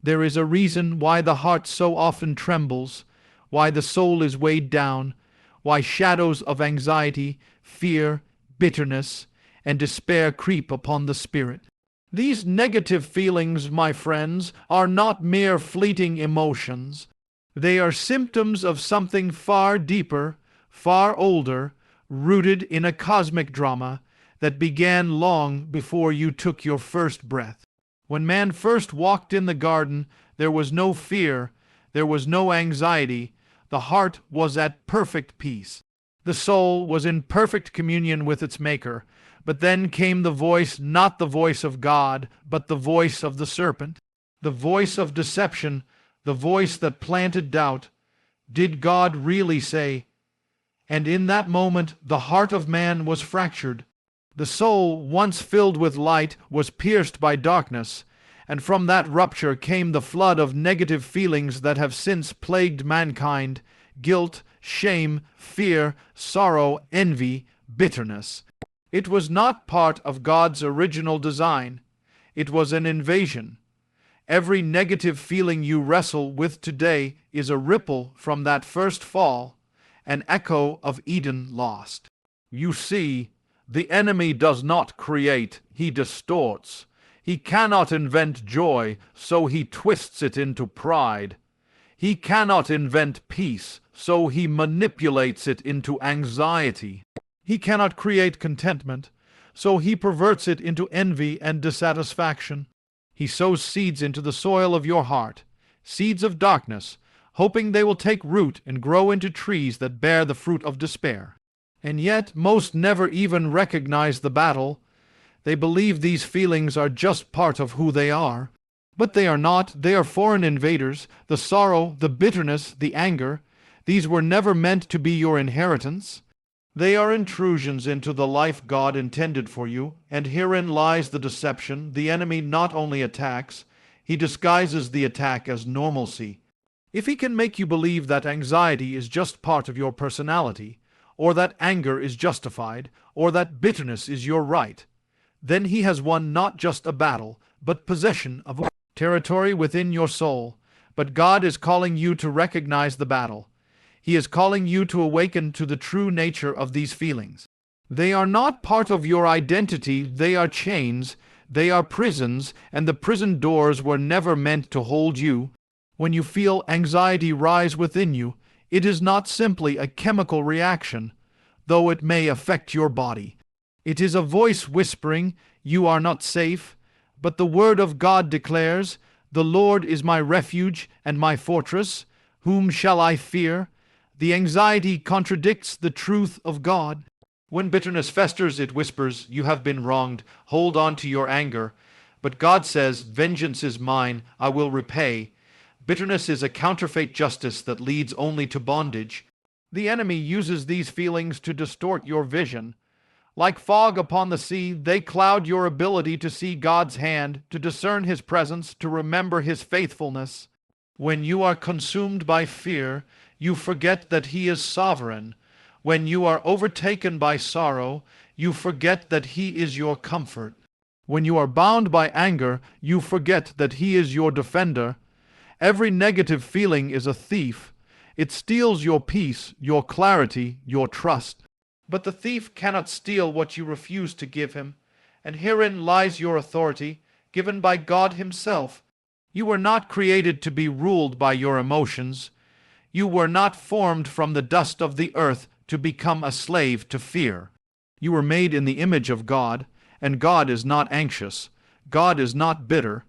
There is a reason why the heart so often trembles, why the soul is weighed down, why shadows of anxiety, fear, bitterness, and despair creep upon the spirit. These negative feelings, my friends, are not mere fleeting emotions. They are symptoms of something far deeper, far older, rooted in a cosmic drama that began long before you took your first breath. When man first walked in the garden, there was no fear, there was no anxiety, the heart was at perfect peace. The soul was in perfect communion with its Maker. But then came the voice, not the voice of God, but the voice of the serpent, the voice of deception, the voice that planted doubt. Did God really say? And in that moment the heart of man was fractured. The soul, once filled with light, was pierced by darkness, and from that rupture came the flood of negative feelings that have since plagued mankind: guilt, shame, fear, sorrow, envy, bitterness. It was not part of God's original design. It was an invasion. Every negative feeling you wrestle with today is a ripple from that first fall, an echo of Eden lost. You see, the enemy does not create, he distorts. He cannot invent joy, so he twists it into pride. He cannot invent peace, so he manipulates it into anxiety. He cannot create contentment, so he perverts it into envy and dissatisfaction. He sows seeds into the soil of your heart, seeds of darkness, hoping they will take root and grow into trees that bear the fruit of despair. And yet most never even recognize the battle. They believe these feelings are just part of who they are. But they are not. They are foreign invaders. The sorrow, the bitterness, the anger, these were never meant to be your inheritance. They are intrusions into the life God intended for you, and herein lies the deception. The enemy not only attacks, he disguises the attack as normalcy. If he can make you believe that anxiety is just part of your personality, or that anger is justified, or that bitterness is your right, then he has won not just a battle, but possession of a territory within your soul. But God is calling you to recognize the battle. He is calling you to awaken to the true nature of these feelings. They are not part of your identity, they are chains, they are prisons, and the prison doors were never meant to hold you. When you feel anxiety rise within you, it is not simply a chemical reaction, though it may affect your body. It is a voice whispering, "You are not safe," but the Word of God declares, "The Lord is my refuge and my fortress. Whom shall I fear?" The anxiety contradicts the truth of God. When bitterness festers, it whispers, "You have been wronged. Hold on to your anger." But God says, "Vengeance is mine. I will repay." Bitterness is a counterfeit justice that leads only to bondage. The enemy uses these feelings to distort your vision. Like fog upon the sea, they cloud your ability to see God's hand, to discern His presence, to remember His faithfulness. When you are consumed by fear, you forget that He is sovereign. When you are overtaken by sorrow, you forget that He is your comfort. When you are bound by anger, you forget that He is your defender. Every negative feeling is a thief. It steals your peace, your clarity, your trust. But the thief cannot steal what you refuse to give him, and herein lies your authority, given by God Himself. You were not created to be ruled by your emotions. You were not formed from the dust of the earth to become a slave to fear. You were made in the image of God, and God is not anxious. God is not bitter.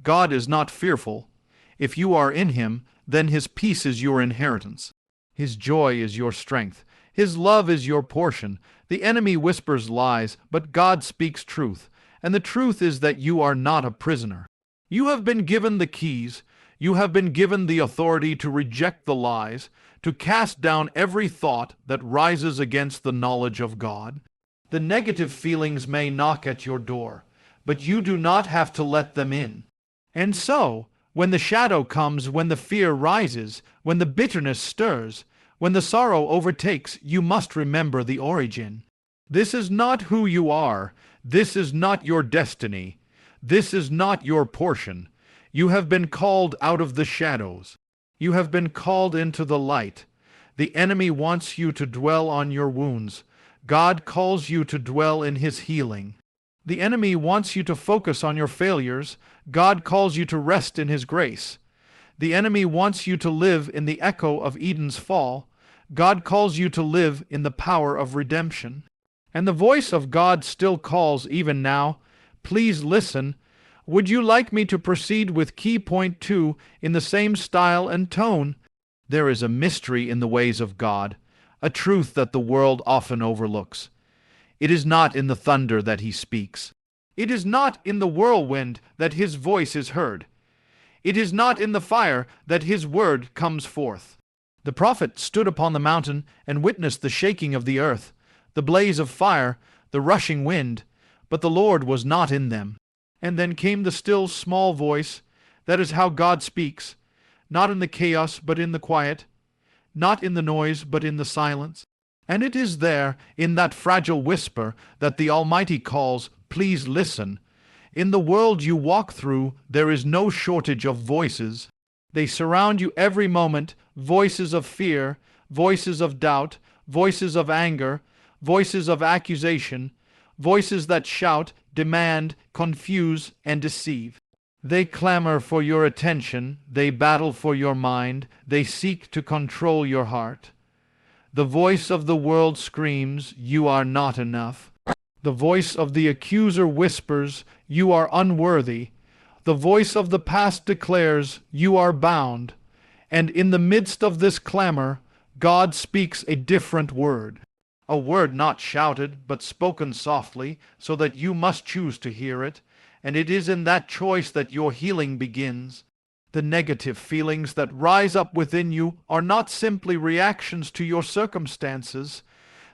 God is not fearful. If you are in Him, then His peace is your inheritance. His joy is your strength. His love is your portion. The enemy whispers lies, but God speaks truth, and the truth is that you are not a prisoner. You have been given the keys. You have been given the authority to reject the lies, to cast down every thought that rises against the knowledge of God. The negative feelings may knock at your door, but you do not have to let them in. And so, when the shadow comes, when the fear rises, when the bitterness stirs, when the sorrow overtakes, you must remember the origin. This is not who you are. This is not your destiny. This is not your portion. You have been called out of the shadows. You have been called into the light. The enemy wants you to dwell on your wounds. God calls you to dwell in his healing. The enemy wants you to focus on your failures. God calls you to rest in his grace. The enemy wants you to live in the echo of Eden's fall. God calls you to live in the power of redemption. And the voice of God still calls even now. Please listen. Would you like me to proceed with key point 2 in the same style and tone? There is a mystery in the ways of God, a truth that the world often overlooks. It is not in the thunder that he speaks. It is not in the whirlwind that his voice is heard. It is not in the fire that his word comes forth. The prophet stood upon the mountain and witnessed the shaking of the earth, the blaze of fire, the rushing wind, but the Lord was not in them. And then came the still small voice. That is how God speaks, not in the chaos but in the quiet, not in the noise but in the silence. And it is there, in that fragile whisper, that the Almighty calls, please listen. In the world you walk through, there is no shortage of voices. They surround you every moment, voices of fear, voices of doubt, voices of anger, voices of accusation, voices that shout, demand, confuse, and deceive. They clamor for your attention, they battle for your mind, they seek to control your heart. The voice of the world screams, you are not enough. The voice of the accuser whispers, you are unworthy. The voice of the past declares, you are bound. And in the midst of this clamor, God speaks a different word. A word not shouted, but spoken softly, so that you must choose to hear it. And it is in that choice that your healing begins. The negative feelings that rise up within you are not simply reactions to your circumstances.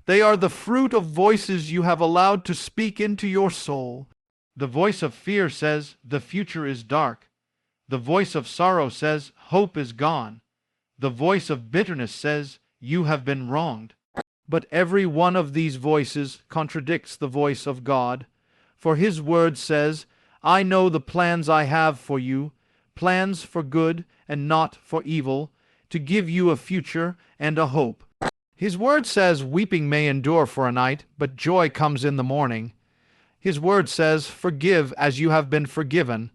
They are the fruit of voices you have allowed to speak into your soul. The voice of fear says, the future is dark. The voice of sorrow says, hope is gone. The voice of bitterness says, you have been wronged. But every one of these voices contradicts the voice of God. For his word says, I know the plans I have for you, plans for good and not for evil, to give you a future and a hope. His word says, weeping may endure for a night, but joy comes in the morning. His word says, forgive as you have been forgiven.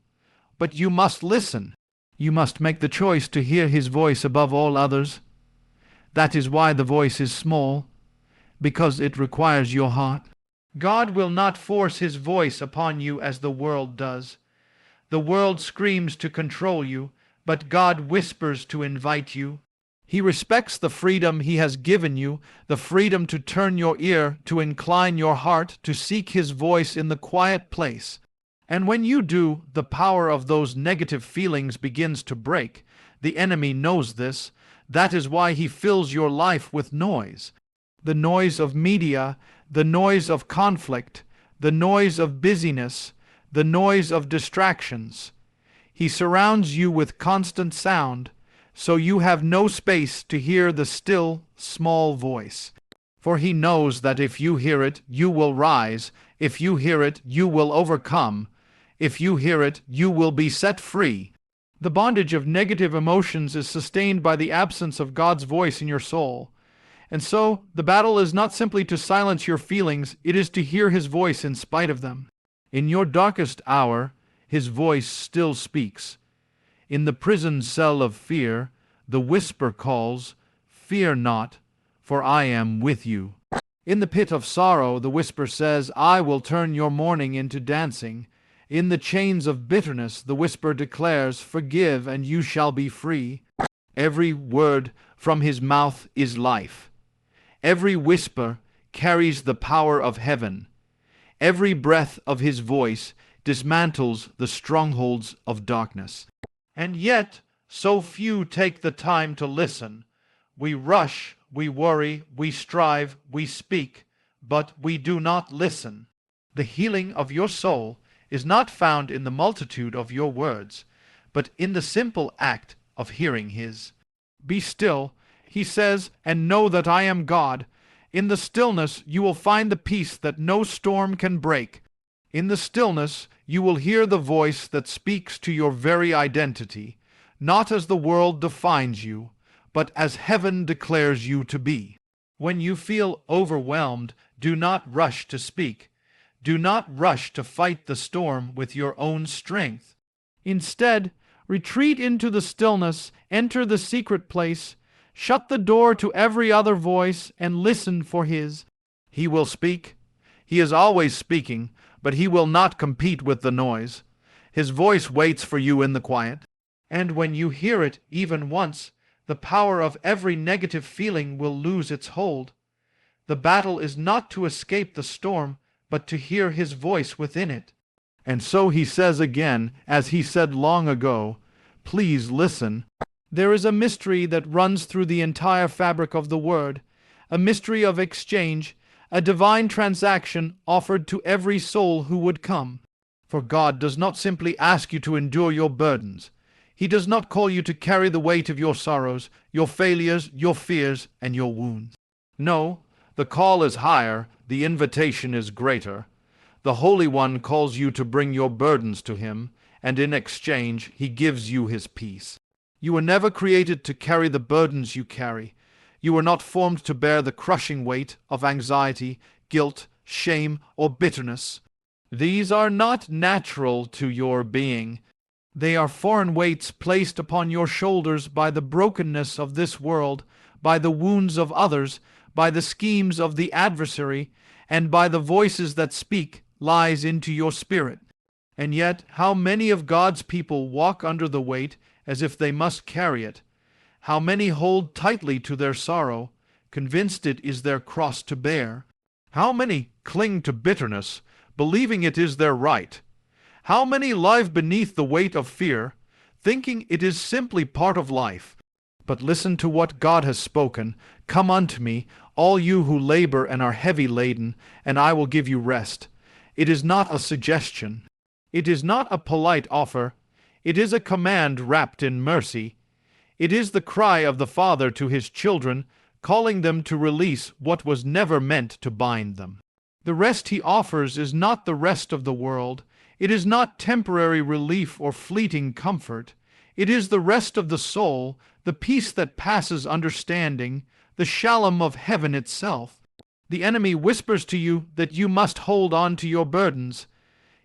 But you must listen. You must make the choice to hear his voice above all others. That is why the voice is small, because it requires your heart. God will not force his voice upon you as the world does. The world screams to control you, but God whispers to invite you. He respects the freedom he has given you, the freedom to turn your ear, to incline your heart, to seek his voice in the quiet place. And when you do, the power of those negative feelings begins to break. The enemy knows this. That is why he fills your life with noise. The noise of media, the noise of conflict, the noise of busyness, the noise of distractions. He surrounds you with constant sound, so you have no space to hear the still, small voice. For he knows that if you hear it, you will rise. If you hear it, you will overcome. If you hear it, you will be set free. The bondage of negative emotions is sustained by the absence of God's voice in your soul. And so, the battle is not simply to silence your feelings, it is to hear his voice in spite of them. In your darkest hour, his voice still speaks. In the prison cell of fear, the whisper calls, fear not, for I am with you. In the pit of sorrow, the whisper says, I will turn your mourning into dancing. In the chains of bitterness, the whisper declares, forgive and you shall be free. Every word from his mouth is life. Every whisper carries the power of heaven. Every breath of his voice dismantles the strongholds of darkness. And yet, so few take the time to listen. We rush, we worry, we strive, we speak, but we do not listen. The healing of your soul is not found in the multitude of your words, but in the simple act of hearing his. Be still, he says, and know that I am God. In the stillness you will find the peace that no storm can break. In the stillness, you will hear the voice that speaks to your very identity, not as the world defines you, but as heaven declares you to be. When you feel overwhelmed, do not rush to speak. Do not rush to fight the storm with your own strength. Instead, retreat into the stillness, enter the secret place, shut the door to every other voice, and listen for His. He will speak. He is always speaking, but He will not compete with the noise. His voice waits for you in the quiet. And when you hear it even once, the power of every negative feeling will lose its hold. The battle is not to escape the storm, but to hear His voice within it. And so He says again, as He said long ago, please listen. There is a mystery that runs through the entire fabric of the Word, a mystery of exchange, a divine transaction offered to every soul who would come. For God does not simply ask you to endure your burdens. He does not call you to carry the weight of your sorrows, your failures, your fears, and your wounds. No, the call is higher, the invitation is greater. The Holy One calls you to bring your burdens to Him, and in exchange He gives you His peace. You were never created to carry the burdens you carry. You were not formed to bear the crushing weight of anxiety, guilt, shame, or bitterness. These are not natural to your being. They are foreign weights placed upon your shoulders by the brokenness of this world, by the wounds of others, by the schemes of the adversary, and by the voices that speak lies into your spirit. And yet, how many of God's people walk under the weight as if they must carry it? How many hold tightly to their sorrow, convinced it is their cross to bear? How many cling to bitterness, believing it is their right? How many live beneath the weight of fear, thinking it is simply part of life? But listen to what God has spoken. Come unto me, all you who labor and are heavy laden, and I will give you rest. It is not a suggestion. It is not a polite offer. It is a command wrapped in mercy. It is the cry of the Father to His children, calling them to release what was never meant to bind them. The rest He offers is not the rest of the world. It is not temporary relief or fleeting comfort. It is the rest of the soul, the peace that passes understanding, the shalom of heaven itself. The enemy whispers to you that you must hold on to your burdens.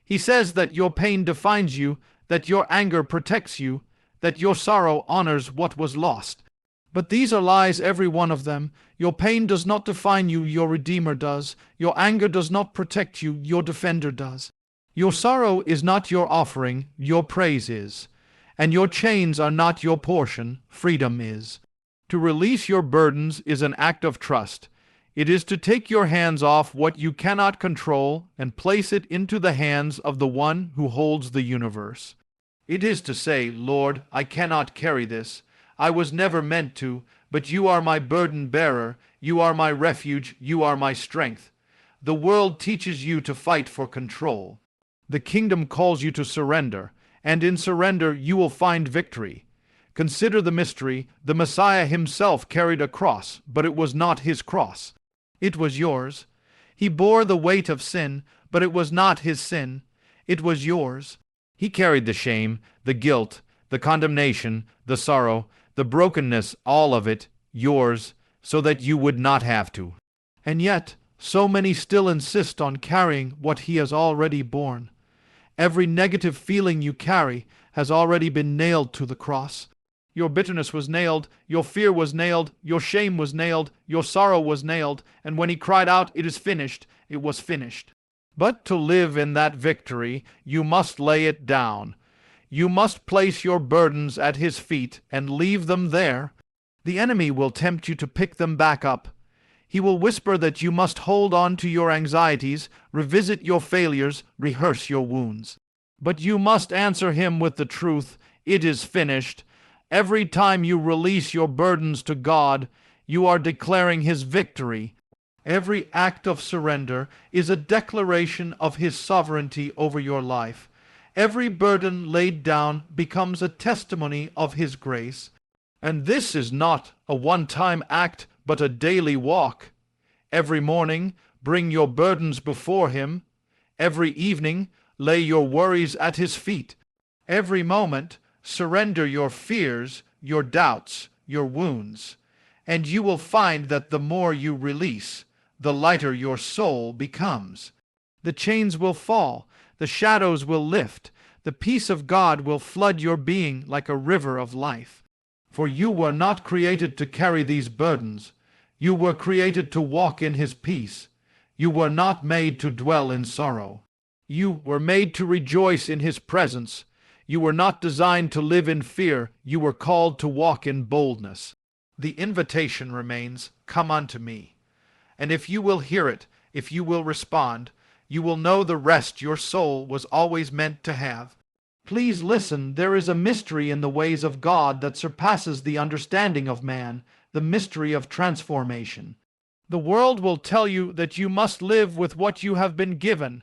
He says that your pain defines you, that your anger protects you, that your sorrow honors what was lost. But these are lies, every one of them. Your pain does not define you, your Redeemer does. Your anger does not protect you, your Defender does. Your sorrow is not your offering, your praise is. And your chains are not your portion, freedom is. To release your burdens is an act of trust. It is to take your hands off what you cannot control and place it into the hands of the One who holds the universe. It is to say, Lord, I cannot carry this. I was never meant to, but you are my burden bearer. You are my refuge. You are my strength. The world teaches you to fight for control. The kingdom calls you to surrender, and in surrender you will find victory. Consider the mystery. The Messiah Himself carried a cross, but it was not His cross. It was yours. He bore the weight of sin, but it was not His sin. It was yours. He carried the shame, the guilt, the condemnation, the sorrow, the brokenness, all of it, yours, so that you would not have to. And yet, so many still insist on carrying what He has already borne. Every negative feeling you carry has already been nailed to the cross. Your bitterness was nailed, your fear was nailed, your shame was nailed, your sorrow was nailed, and when He cried out, "It is finished," it was finished. But to live in that victory, you must lay it down. You must place your burdens at His feet and leave them there. The enemy will tempt you to pick them back up. He will whisper that you must hold on to your anxieties, revisit your failures, rehearse your wounds. But you must answer him with the truth, "It is finished." Every time you release your burdens to God, you are declaring His victory. Every act of surrender is a declaration of His sovereignty over your life. Every burden laid down becomes a testimony of His grace. And this is not a one-time act, but a daily walk. Every morning, bring your burdens before Him. Every evening, lay your worries at his feet. Every moment, surrender your fears, your doubts, your wounds. And you will find that the more you release, the lighter your soul becomes. The chains will fall, the shadows will lift, the peace of God will flood your being like a river of life. For you were not created to carry these burdens. You were created to walk in his peace. You were not made to dwell in sorrow. You were made to rejoice in his presence. You were not designed to live in fear. You were called to walk in boldness. The invitation remains, "Come unto me." And if you will hear it, if you will respond, you will know the rest your soul was always meant to have. Please listen, there is a mystery in the ways of God that surpasses the understanding of man, the mystery of transformation. The world will tell you that you must live with what you have been given,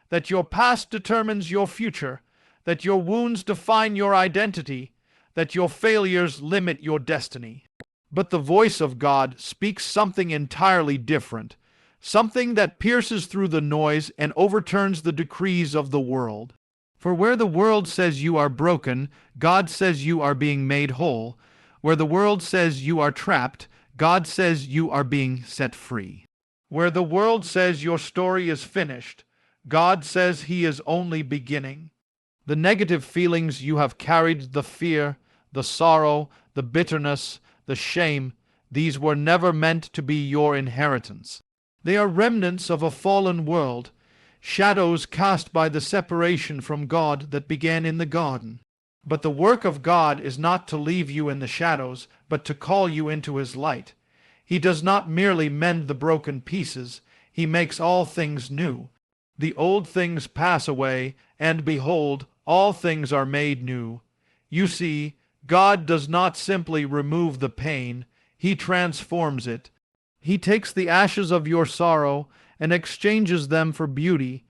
that your past determines your future, that your wounds define your identity, that your failures limit your destiny. But the voice of God speaks something entirely different, something that pierces through the noise and overturns the decrees of the world. For where the world says you are broken, God says you are being made whole. Where the world says you are trapped, God says you are being set free. Where the world says your story is finished, God says he is only beginning. The negative feelings you have carried, the fear, the sorrow, the bitterness, the shame, these were never meant to be your inheritance. They are remnants of a fallen world, shadows cast by the separation from God that began in the garden. But the work of God is not to leave you in the shadows, but to call you into his light. He does not merely mend the broken pieces, he makes all things new. The old things pass away, and behold, all things are made new. You see, God does not simply remove the pain, he transforms it. He takes the ashes of your sorrow and exchanges them for beauty.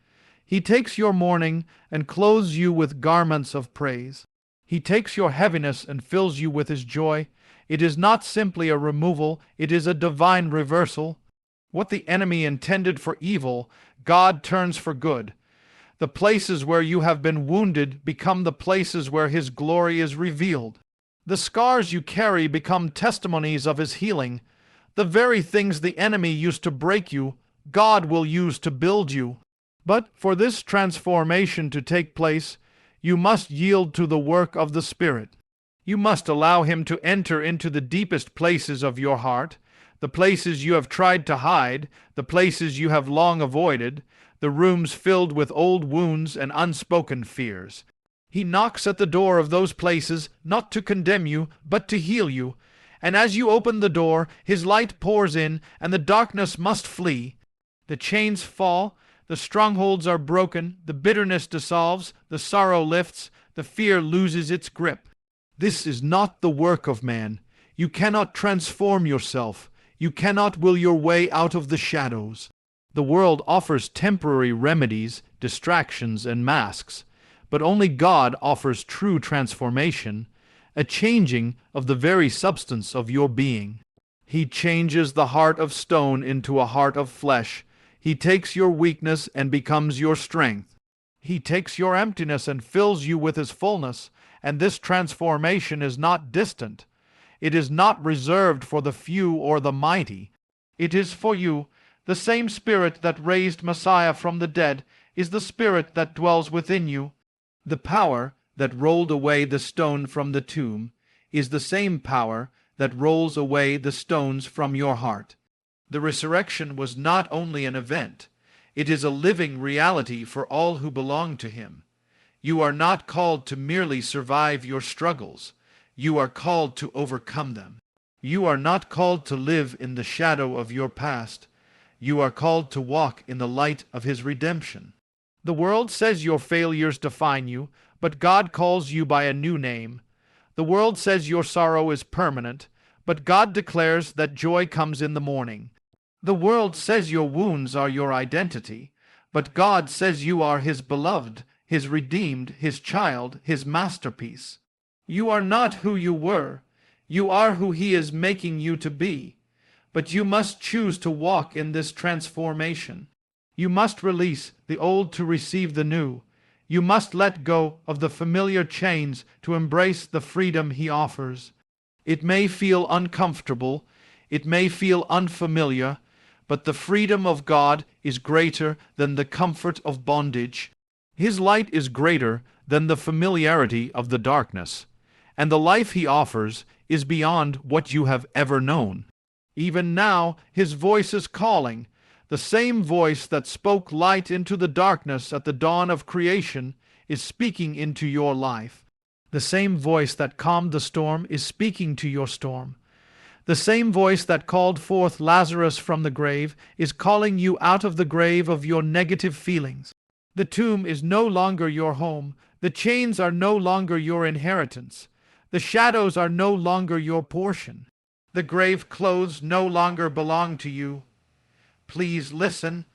He takes your mourning and clothes you with garments of praise. He takes your heaviness and fills you with his joy. It is not simply a removal, it is a divine reversal. What the enemy intended for evil, God turns for good. The places where you have been wounded become the places where his glory is revealed. The scars you carry become testimonies of his healing. The very things the enemy used to break you, God will use to build you. But for this transformation to take place, you must yield to the work of the Spirit. You must allow him to enter into the deepest places of your heart, the places you have tried to hide, the places you have long avoided, the rooms filled with old wounds and unspoken fears. He knocks at the door of those places, not to condemn you, but to heal you. And as you open the door, his light pours in, and the darkness must flee. The chains fall, the strongholds are broken, the bitterness dissolves, the sorrow lifts, the fear loses its grip. This is not the work of man. You cannot transform yourself. You cannot will your way out of the shadows. The world offers temporary remedies, distractions, and masks, but only God offers true transformation, a changing of the very substance of your being. He changes the heart of stone into a heart of flesh. He takes your weakness and becomes your strength. He takes your emptiness and fills you with his fullness, and this transformation is not distant. It is not reserved for the few or the mighty. It is for you. The same Spirit that raised Messiah from the dead is the Spirit that dwells within you. The power that rolled away the stone from the tomb is the same power that rolls away the stones from your heart. The resurrection was not only an event, it is a living reality for all who belong to him. You are not called to merely survive your struggles. You are called to overcome them. You are not called to live in the shadow of your past. You are called to walk in the light of his redemption. The world says your failures define you, but God calls you by a new name. The world says your sorrow is permanent, but God declares that joy comes in the morning. The world says your wounds are your identity, but God says you are his beloved, his redeemed, his child, his masterpiece. You are not who you were. You are who he is making you to be. But you must choose to walk in this transformation. You must release the old to receive the new. You must let go of the familiar chains to embrace the freedom He offers. It may feel uncomfortable, it may feel unfamiliar, but the freedom of God is greater than the comfort of bondage. His light is greater than the familiarity of the darkness, and the life He offers is beyond what you have ever known. Even now, His voice is calling. The same voice that spoke light into the darkness at the dawn of creation is speaking into your life. The same voice that calmed the storm is speaking to your storm. The same voice that called forth Lazarus from the grave is calling you out of the grave of your negative feelings. The tomb is no longer your home. The chains are no longer your inheritance. The shadows are no longer your portion. The grave clothes no longer belong to you. Please listen.